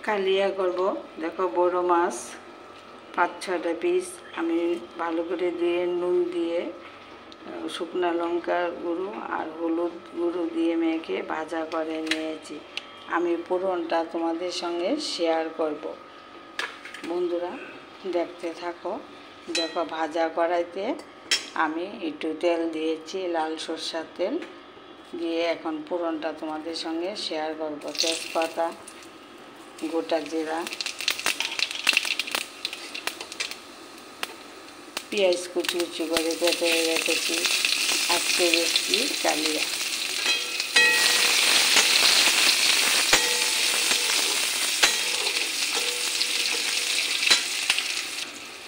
কালিয়া করব। দেখো বড় মাছ 5-6টা পিস আমি ভালো করে ধুয়ে নুন দিয়ে শুকনো লঙ্কার গুঁড়ো আর হলুদ গুঁড়ো দিয়ে মেখে ভাজা করে নিয়েছি। আমি পুরনটা তোমাদের সঙ্গে শেয়ার করব। বন্ধুরা দেখতে থাকো। দেখো ভাজা কড়াইতে আমি একটু তেল দিয়েছি, লাল সরষের তেল দিয়ে এখন পুরনটা তোমাদের সঙ্গে শেয়ার করব। তেজপাতা, গোটা জিরা, পেঁয়াজ কুচি কুচি করে কেটে রেখেছি। আজকে রেসিপি কালিয়া।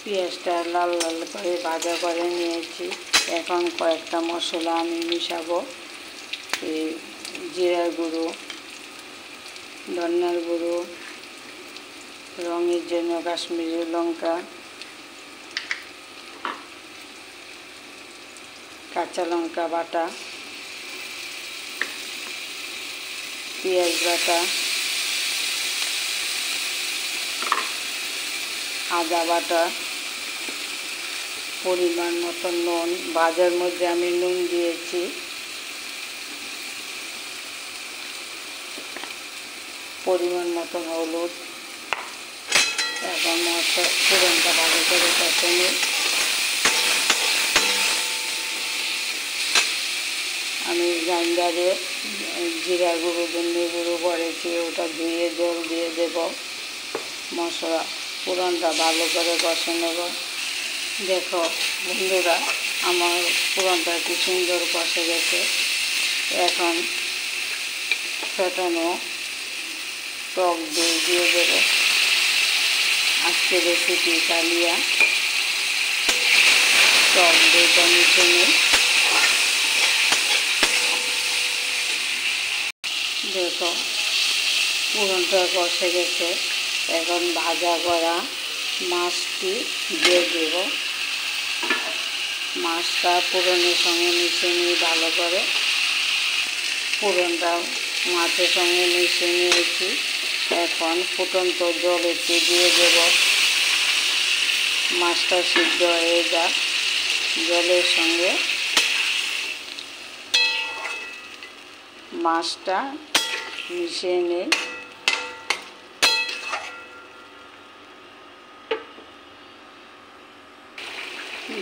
পেঁয়াজটা লাল লাল করে ভাজা করে নিয়েছি। এখন কয়েকটা মশলা আমি মিশাবো। জিরার গুঁড়ো, ধনিয়ার গুঁড়ো, রঙের জন্য কাশ্মীরি লঙ্কা, কাঁচা লঙ্কা বাটা, পেঁয়াজ বাটা, আদা বাটা, পরিমাণ মতো নুন। ভাজার মধ্যে আমি নুন দিয়েছি। পরিমাণ মতো হলুদ। এখন পুরনটা ভালো করে কষে নিই। আমি গ্রাইন্ডারে জিরা গুঁড়ো, ধনে গুঁড়ো করেছি, ওটা ধুয়ে জল দিয়ে দেব। মশলা পুরনটা ভালো করে কষে নেব। দেখো বন্ধুরা আমার পুরনটা কি সুন্দর কষে গেছে। এখন ফেটানো টক দই দিয়ে দেব। আজকে রেসিপি কালিয়া। টক দইটা মিশে নিই। দেখো পুরনটা কষে গেছে। এখন ভাজা করা মাছটি দিয়ে দেব। মাছটা পুরনের সঙ্গে মিশিয়ে নিই ভালো করে। পুরনটা মাছের সঙ্গে মিশিয়ে নিয়েছি। এখন ফুটন্ত জল একটু দিয়ে দেব। মাছটা সিদ্ধ হয়ে যাক। জলের সঙ্গে মাছটা মিশিয়ে নিই।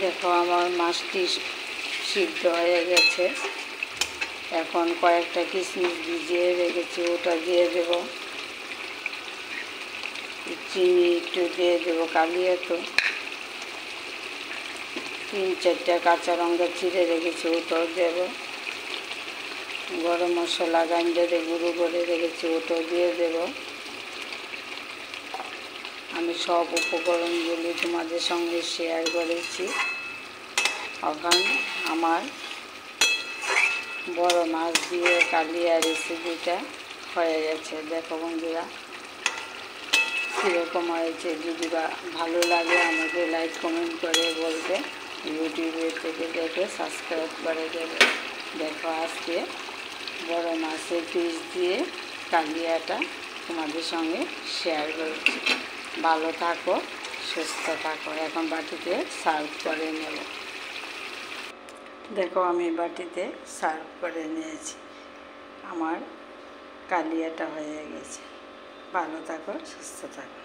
দেখো আমার মাছটি সিদ্ধ হয়ে গেছে। এখন কয়েকটা কিশমিশ ভিজিয়ে রেখেছি, ওটা দিয়ে দেব। চিনি একটু দিয়ে দেবো, কালিয়া তো। 3-4টা কাঁচা লঙ্কা চিড়ে রেখেছি, ওটাও দেব। গরম মশলা গ্রাইন্ডারে গুঁড়ো করে রেখেছি, ওটাও দিয়ে দেব। আমি সব উপকরণগুলি তোমাদের সঙ্গে শেয়ার করেছি। এখন আমার বড় মাছ দিয়ে কালিয়া রেসিপিটা হয়ে গেছে। দেখো বন্ধুরা কীরকম হয়েছে। যদি বা ভালো লাগে আমাকে লাইক কমেন্ট করে বলবে। ইউটিউবে থেকে দেখে সাবস্ক্রাইব করে দেবে। দেখো আজকে বড় মাছের পিস দিয়ে কালিয়াটা তোমাদের সঙ্গে শেয়ার করেছি। ভালো থাকো, সুস্থ থাকো। এখন বাটিতে সার্ভ করে নেব। দেখো আমি বাটিতে সার্ভ করে নিয়েছি। আমার কালিয়াটা হয়ে গেছে। ভালো থাকো, সুস্থ থাকো।